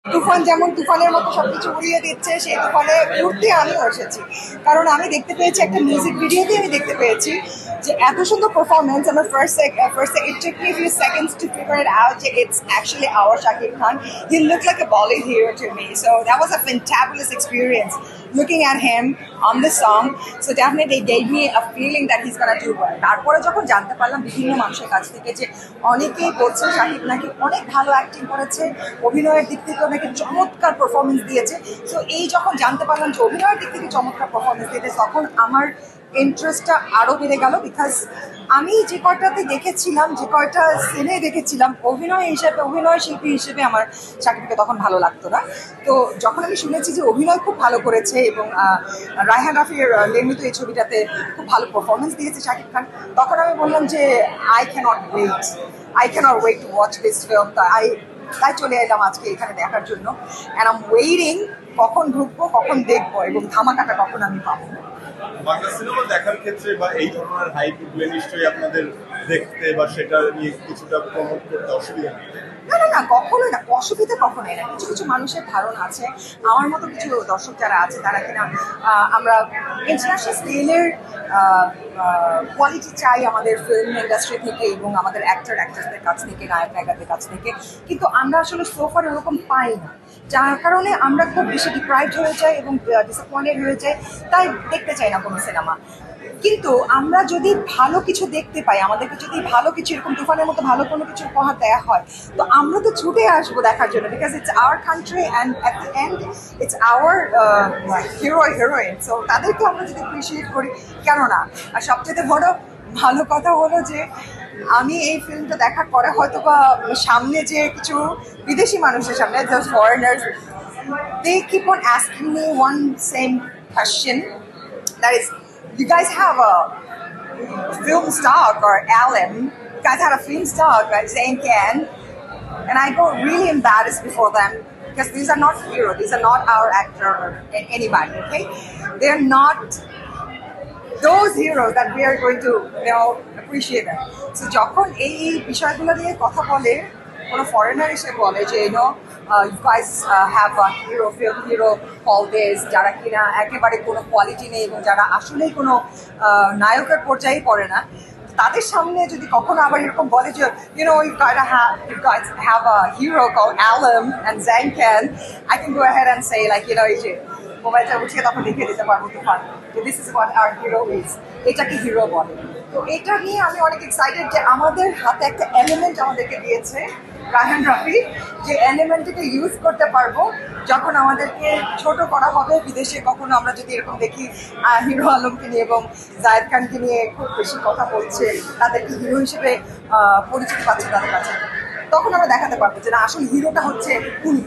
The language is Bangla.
তুফান যেমন তুফানের মতো সবকিছু উড়িয়ে দিচ্ছে, সেই তুফানে ঘুরতে আমিও এসেছি। কারণ আমি দেখতে পেয়েছি একটা মিউজিক ভিডিওতে, আমি দেখতে পেয়েছি যে এত সুন্দর পারফরমেন্স। আমার first it took me a few seconds to figure it out that it's actually our Shakib Khan. He looked like a Bollywood hero to me, so that was a fantabulous experience looking at him on the song. So definitely it gave me a feeling that he's gonna do well. তারপরে যখন জানতে পারলাম বিভিন্ন মানুষের কাছ থেকে যে অনেকেই বলছে শাকিব নাকি অনেক ভালো অ্যাক্টিং করেছে, অভিনয়ের দিক থেকে অনেকে চমৎকার পারফরমেন্স দিয়েছে। সো এই যখন জানতে পারলাম যে অভিনয়ের দিক থেকে চমৎকার পারফরমেন্স দিয়েছে, তখন আমার ইন্টারেস্টটা আরও বেড়ে গেল। বিকজ আমি যে কয়টাতে দেখেছিলাম, যে কয়টা সিনে দেখেছিলাম, অভিনয় শিল্পী হিসেবে আমার শাকিবকে তখন ভালো লাগতো না। তো যখন আমি শুনেছি যে অভিনয় খুব ভালো করেছে এবং রায়হান রাফির নির্মিত এই ছবিটাতে খুব ভালো পারফরমেন্স দিয়েছে শাকিব খান, তখন আমি বললাম যে I can't wait to watch this film. তাই চলে এলাম আজকে এখানে দেখার জন্য। অ্যান্ড আই এম ওয়েটিং কখন ঢুকবো, কখন দেখবো এবং ধামাকাটা কখন আমি পাবো। বাংলা সিনেমা দেখার ক্ষেত্রে বা এই ধরনের হাইপ উঠলে নিশ্চয়ই আপনাদের দেখতে বা সেটা নিয়ে কিছুটা প্রমোট করতে অসুবিধা নেই। না, কখনোই না, অসুবিধা কখনোই না। কিছু কিছু মানুষের ধারণা আছে, আমার মতো কিছু দর্শক যারা আছে তারা কিনা আমরা ইন্টারন্যাশনাল স্কেলের কোয়ালিটি চাই আমাদের ফিল্ম ইন্ডাস্ট্রি থেকে এবং আমাদের অ্যাক্টরদের কাছ থেকে, নায়কের কাছ থেকে, কিন্তু আমরা আসলে সোফার ওরকম পাই না। যার কারণে আমরা খুব বেশি ডিপ্রাইভড হয়ে যাই এবং ডিসঅ্যাপয়েন্টেড হয়ে যাই, তাই দেখতে চাই না কোনো সিনেমা। কিন্তু আমরা যদি ভালো কিছু দেখতে পাই, আমাদেরকে যদি ভালো কিছু এরকম তুফানের মতো ভালো কোনো কিছু উপহার দেওয়া হয়, তো আমরা তো ছুটে আসবো দেখার জন্য। Because it's our country and at the end it's hour heroine. So তাদেরকে আমরা যদি অ্যাপ্রিসিয়েট করি, কেন না? আর সবচেয়ে বড় ভালো কথা হলো যে আমি এই ফিল্মটা দেখার পরে হয়তো বা সামনে যে কিছু বিদেশি মানুষের সামনে, just foreigners, they keep on asking me one same question, that is, you guys have a film star or Alan, you guys had a film star like Zayn Khan, and I go really embarrassed before them because these are not heroes, these are not our actor or anybody, okay? They're not those heroes that we are going to, appreciate them. So যখন এই বিষয়গুলো নিয়ে কথা বলে কোনো ফরেনার এসে বলে যে you guys have a film hero called this, যারা কিনা একেবারে কোনো কোয়ালিটি নেই এবং যারা আসলেই কোনো নায়কের পর্যায়ে পড়ে না, তাদের সামনে যদি কখনো আবার এরকম বলে যে you guys have a hero called Alam and Zayn Khan, I can go ahead and say like এই যে মোবাইলটা উঠিয়ে তখন দেখিয়ে দিতে পারবো তুফান যে this is what hour hero is, এটাকে হিরো বলে। তো এটা নিয়ে আমি অনেক এক্সাইটেড যে আমাদের হাতে একটা এলিমেন্ট আমাদেরকে দিয়েছে রায়হান রাফি, যে এলিমেন্টটাকে ইউজ করতে পারবো যখন আমাদেরকে ছোট করা হবে বিদেশে। কখনো আমরা যদি এরকম দেখি হিরো আলমকে নিয়ে এবং জায়েদ খানকে নিয়ে খুব বেশি কথা বলছে, তাদেরকে হিরো হিসেবে পরিচিতি পাচ্ছে তাদের কাছে, তখন আমরা দেখাতে পারবো যে না, আসল হিরোটা হচ্ছে উনি।